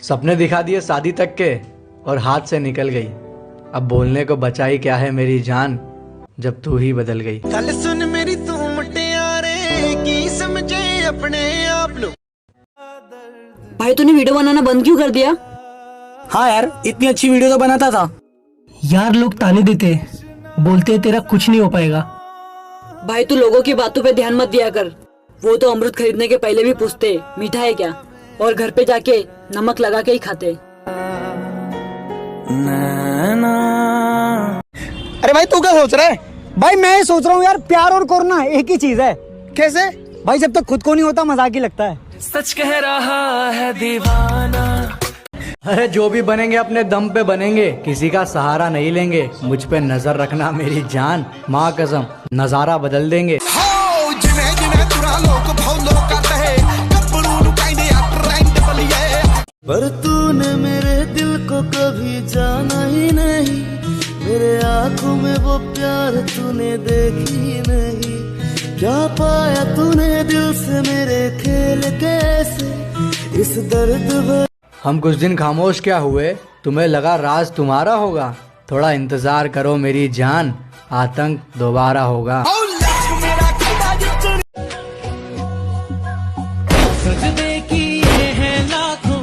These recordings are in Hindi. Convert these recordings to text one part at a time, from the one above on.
सपने दिखा दिए शादी तक के और हाथ से निकल गई। अब बोलने को बचा ही क्या है मेरी जान, जब तू ही बदल गई। कल सुन मेरी तू मुटियारे की समझे अपने आप लो। भाई तूने वीडियो बनाना बंद क्यों कर दिया? हाँ यार, इतनी अच्छी वीडियो तो बनाता था यार। लोग ताने देते, बोलते तेरा कुछ नहीं हो पाएगा। भाई तू लोगों की बातों पे ध्यान मत दिया कर। वो तो अमृत खरीदने के पहले भी पूछते मीठा है क्या, और घर पे जाके नमक लगा के ही खाते। अरे भाई तू क्या सोच रहा है? भाई मैं सोच रहा हूँ यार, प्यार और कोरोना एक ही चीज है। कैसे भाई? जब तक खुद को नहीं होता मजाक ही लगता है। सच कह रहा है दीवाना। अरे जो भी बनेंगे अपने दम पे बनेंगे, किसी का सहारा नहीं लेंगे। मुझ पे नजर रखना मेरी जान, माँ कसम नजारा बदल देंगे। पर तूने मेरे दिल को कभी जाना ही नहीं, मेरे आंखों में वो प्यार तूने देखी नहीं। क्या पाया तूने दिल से मेरे खेल कैसे इस दर्द भर। हम कुछ दिन खामोश क्या हुए, तुम्हें लगा राज तुम्हारा होगा। थोड़ा इंतजार करो मेरी जान, आतंक दोबारा होगा। सजदे किए हैं लाखों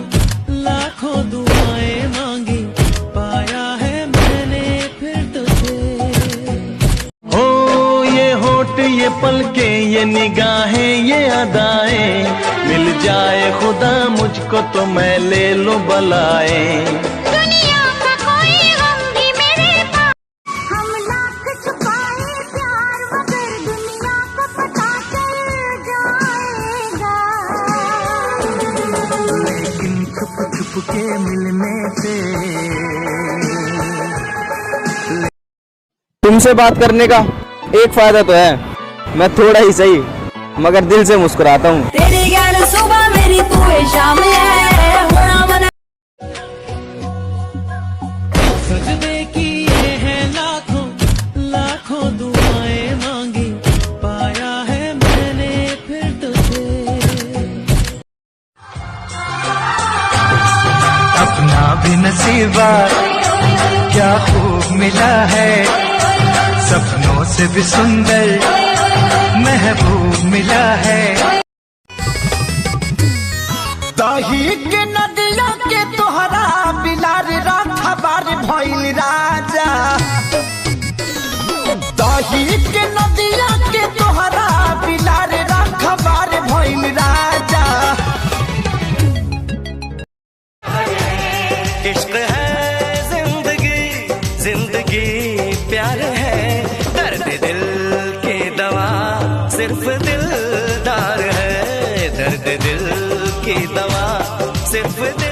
लाखों दुआएं मांगी, पाया है मैंने फिर तुझे। ओ ये होठ ये पलके ये निगाहें ये अदाएं, मिल जाए खुदा मुझको तो मैं ले लूं बलाए। दुनिया का कोई गम भी मेरे पास, हम लाख छुपाए प्यार मगर दुनिया को पता चल जाएगा। लेकिन छुप छुप के मिलने से। तुमसे बात करने का एक फायदा तो है, मैं थोड़ा ही सही मगर दिल से मुस्कुराता हूँ। तेरी ज्ञान सुबह मेरी तू शाम है, होना मना। सजदे किए हैं लाखों लाखों दुआएं मांगी, पाया है मैंने फिर तुझे। अपना भी नसीबा क्या खूब मिला है, सपनों से भी सुंदर महबूब मिला है। दही के नदिया के तोहरा बिलार राखा बार भइल राजा। दही के नदिया के तोहरा बिलार राखा बार भइल राजा। इश्क है जिंदगी जिंदगी प्यार है, दर्द दिल की दवा सिर्फ दिलदार है, दर्द दिल की दवा सिर्फ दिल।